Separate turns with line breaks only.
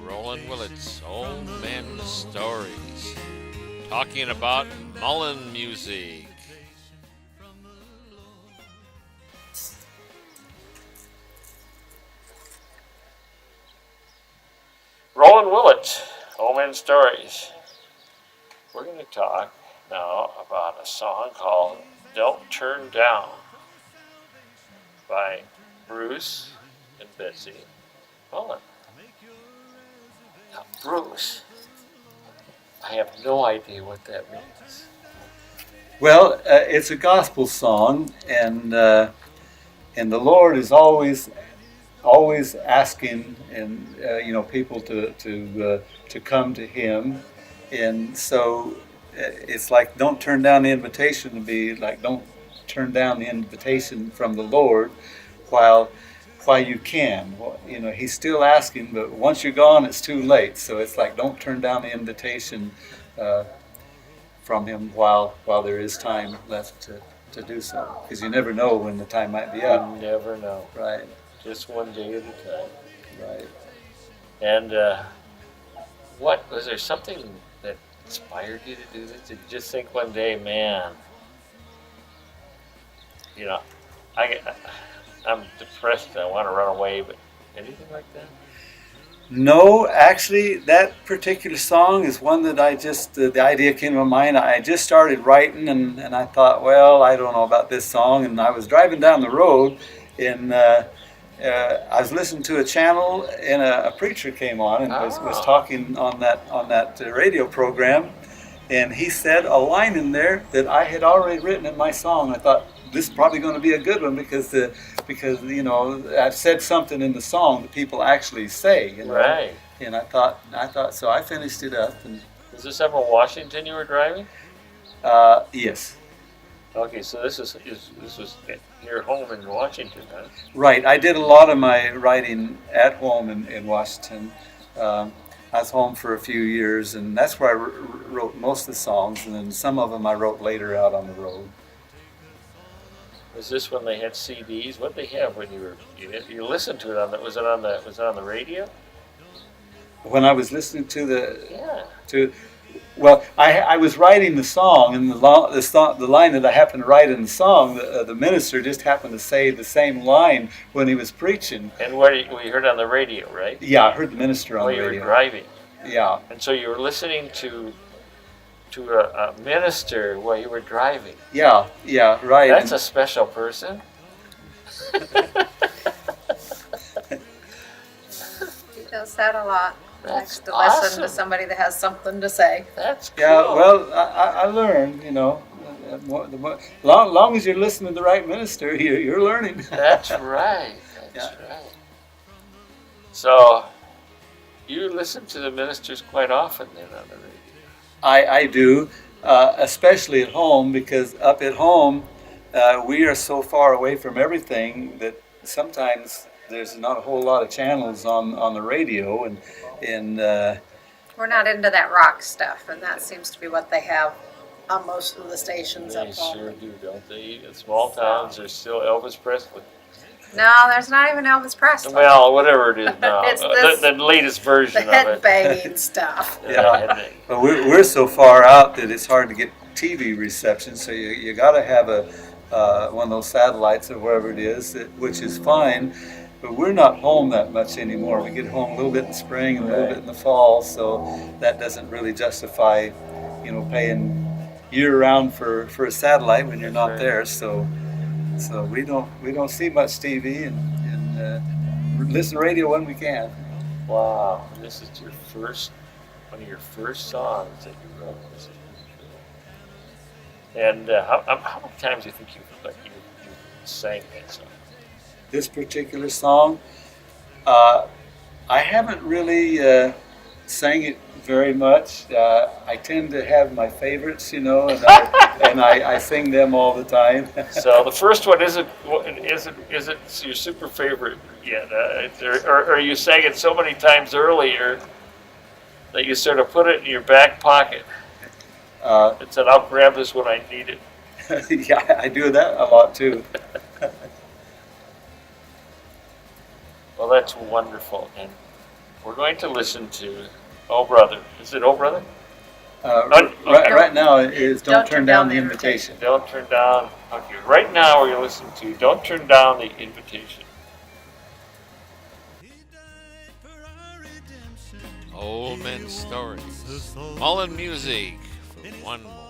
Roland Willits, Old Men Stories, talking about Mullen music. Roland Willits, Old Men Stories. We're going to talk now about a song called Don't Turn Down by Bruce and Betsy Mullen. Now, Bruce, I have no idea what that means.
Well, it's a gospel song, and the Lord is always asking, and people to come to Him, and so it's like don't turn down the invitation to be like don't turn down the invitation from the Lord while you can. Well, He's still asking, but once you're gone, it's too late. So it's like don't turn down the invitation from Him while there is time left to do so, because you never know when the time might be up.
You never know.
Right.
Just one day at a time.
Right.
And what was there something that inspired you to do this? Did you just think one day, man, I'm depressed, I want to run away, but anything like that?
No, actually, that particular song is one that the idea came to my mind. I just started writing, and I thought, well, I don't know about this song. And I was driving down the road, and I was listening to a channel, and a preacher came on and was talking on that radio program, and he said a line in there that I had already written in my song. I thought this is probably going to be a good one because I've said something in the song that people actually say.
Right.
And I thought so. I finished it up. And
was this up in Washington you were driving?
Yes.
Okay, so this was your home in Washington, huh?
Right. I did a lot of my writing at home in Washington. I was home for a few years, and that's where I wrote most of the songs, and then some of them I wrote later out on the road.
Was this when they had CDs? What did they have when you listened to it was it on the radio?
When I was listening I was writing the song, and the line that I happened to write in the song, the minister just happened to say the same line when he was preaching.
And we heard it on the radio, right?
Yeah, I heard the minister on the radio.
You were driving.
Yeah.
And so you were listening to a minister while you were driving.
Yeah, right.
That's a special person.
He does that a lot.
That's
to
awesome.
Listen to somebody that has something to say.
That's cool.
Yeah, well, I learned, long as you're listening to the right minister, you're learning.
That's right. That's right. So you listen to the ministers quite often then on the radio.
I do, especially at home, because up at home we are so far away from everything that sometimes there's not a whole lot of channels on the radio, and
We're not into that rock stuff, and that seems to be what they have on most of the stations up home.
They sure do, don't they? In small towns, there's still Elvis Presley.
No, there's not even Elvis Presley.
Well, whatever it is now.
It's this-
the latest version
The
of it.
headbanging stuff.
Yeah. But we're so far out that it's hard to get TV reception, so you got to have one of those satellites or wherever it is, which is fine. But we're not home that much anymore. We get home a little bit in the spring and a little bit in the fall, so that doesn't really justify, paying year-round for a satellite when you're not there. So we don't see much TV and listen to radio when we can.
Wow, this is one of your first songs that you wrote. This is really cool. And how many times do you think you sang that song?
This particular song, I haven't really sang it very much. I tend to have my favorites, and I sing them all the time.
So the first one isn't your super favorite yet, or you sang it so many times earlier that you sort of put it in your back pocket. It said, "I'll grab this when I need it."
Yeah, I do that a lot too.
Well, that's wonderful, and we're going to listen to Oh Brother. Is it Oh Brother?
Right now is Don't Turn Down the Invitation.
Don't turn down. Okay, right now we're listening to Don't Turn Down the Invitation.
Old men's stories. Mullen music for one more.